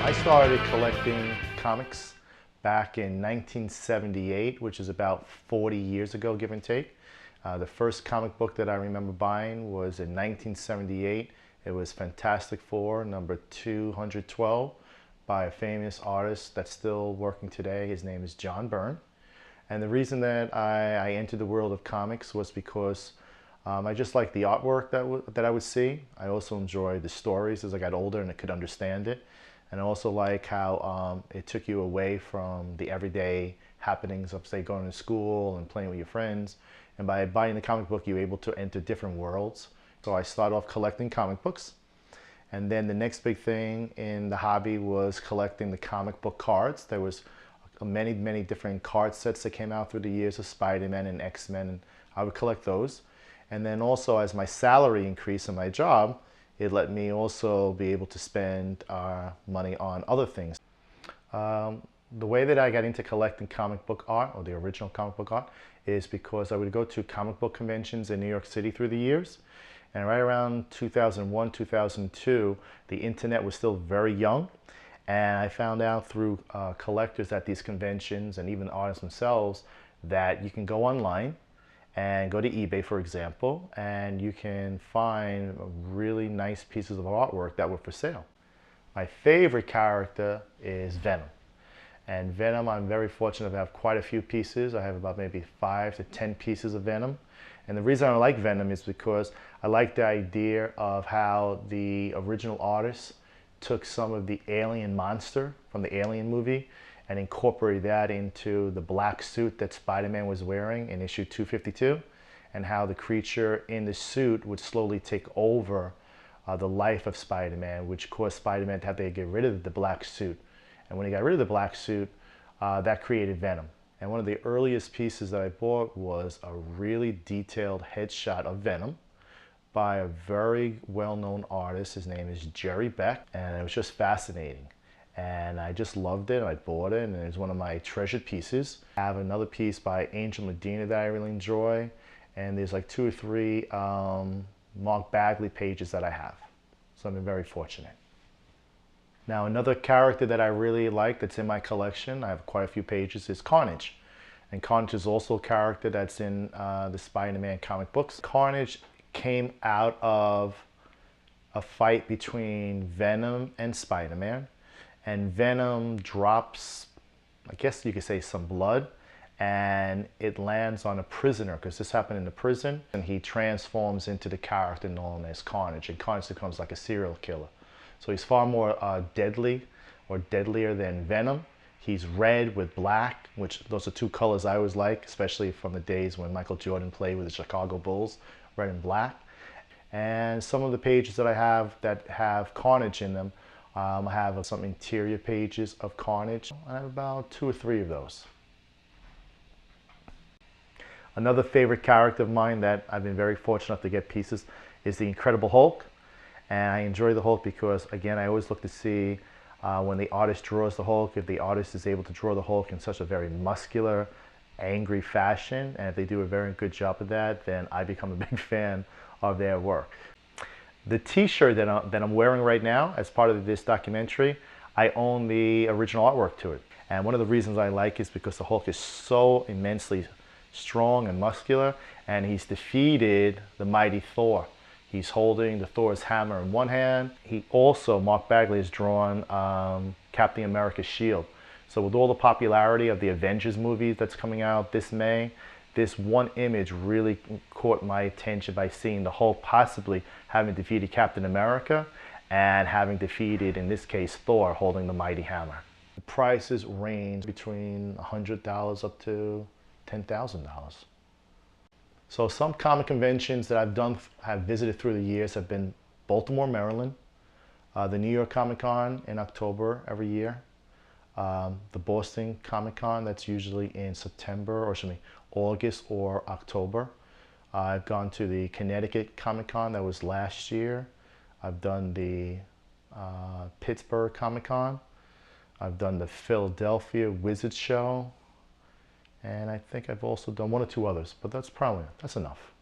I started collecting comics back in 1978, which is about 40 years ago, give and take. The first comic book that I remember buying was in 1978. It was Fantastic Four, number 212, by a famous artist that's still working today. His name is John Byrne. And the reason that I entered the world of comics was because I just liked the artwork that I would see. I also enjoyed the stories as I got older and I could understand it. And I also like how it took you away from the everyday happenings of, say, going to school and playing with your friends. And by buying the comic book, you were able to enter different worlds. So I started off collecting comic books. And then the next big thing in the hobby was collecting the comic book cards. There was many different card sets that came out through the years of Spider-Man and X-Men, and I would collect those. And then also, as my salary increased in my job, it let me also be able to spend money on other things. The way that I got into collecting comic book art, or the original comic book art, is because I would go to comic book conventions in New York City through the years. And right around 2001, 2002, the internet was still very young. And I found out through collectors at these conventions and even artists themselves that you can go online and go to eBay, for example, and you can find really nice pieces of artwork that were for sale. My favorite character is Venom. And Venom, I'm very fortunate to have quite a few pieces. I have about maybe 5 to 10 pieces of Venom. And the reason I like Venom is because I like the idea of how the original artist took some of the alien monster from the Alien movie and incorporated that into the black suit that Spider-Man was wearing in issue 252, and how the creature in the suit would slowly take over the life of Spider-Man, which caused Spider-Man to have to get rid of the black suit. And when he got rid of the black suit, that created Venom. And one of the earliest pieces that I bought was a really detailed headshot of Venom by a very well-known artist. His name is Jerry Beck, and it was just fascinating. And I just loved it. I bought it, and it's one of my treasured pieces. I have another piece by Angel Medina that I really enjoy, and there's like 2 or 3 Mark Bagley pages that I have. So I've been very fortunate. Now, another character that I really like that's in my collection, I have quite a few pages, is Carnage. And Carnage is also a character that's in the Spider-Man comic books. Carnage came out of a fight between Venom and Spider-Man. And Venom drops, I guess you could say, some blood, and it lands on a prisoner, because this happened in the prison, and he transforms into the character known as Carnage, and Carnage becomes like a serial killer. So he's far more deadly, or deadlier than Venom. He's red with black, which those are 2 colors I always like, especially from the days when Michael Jordan played with the Chicago Bulls, red and black. And some of the pages that I have that have Carnage in them, I have some interior pages of Carnage. I have about 2 or 3 of those. Another favorite character of mine that I've been very fortunate to get pieces is the Incredible Hulk. And I enjoy the Hulk because, again, I always look to see when the artist draws the Hulk, if the artist is able to draw the Hulk in such a very muscular, angry fashion. And if they do a very good job of that, then I become a big fan of their work. The t-shirt that I'm wearing right now as part of this documentary, I own the original artwork to it. And one of the reasons I like it is because the Hulk is so immensely strong and muscular, and he's defeated the mighty Thor. He's holding the Thor's hammer in one hand. He also, Mark Bagley, has drawn Captain America's shield. So with all the popularity of the Avengers movie that's coming out this May, this one image really caught my attention by seeing the Hulk possibly having defeated Captain America and having defeated, in this case, Thor holding the mighty hammer. The prices range between $100 up to $10,000. So some comic conventions that have visited through the years have been Baltimore, Maryland, the New York Comic Con in October every year, the Boston Comic Con, that's usually in September, or excuse me, August or October. I've gone to the Connecticut Comic Con, that was last year. I've done the Pittsburgh Comic Con. I've done the Philadelphia Wizard Show. And I think I've also done 1 or 2 others, but that's enough.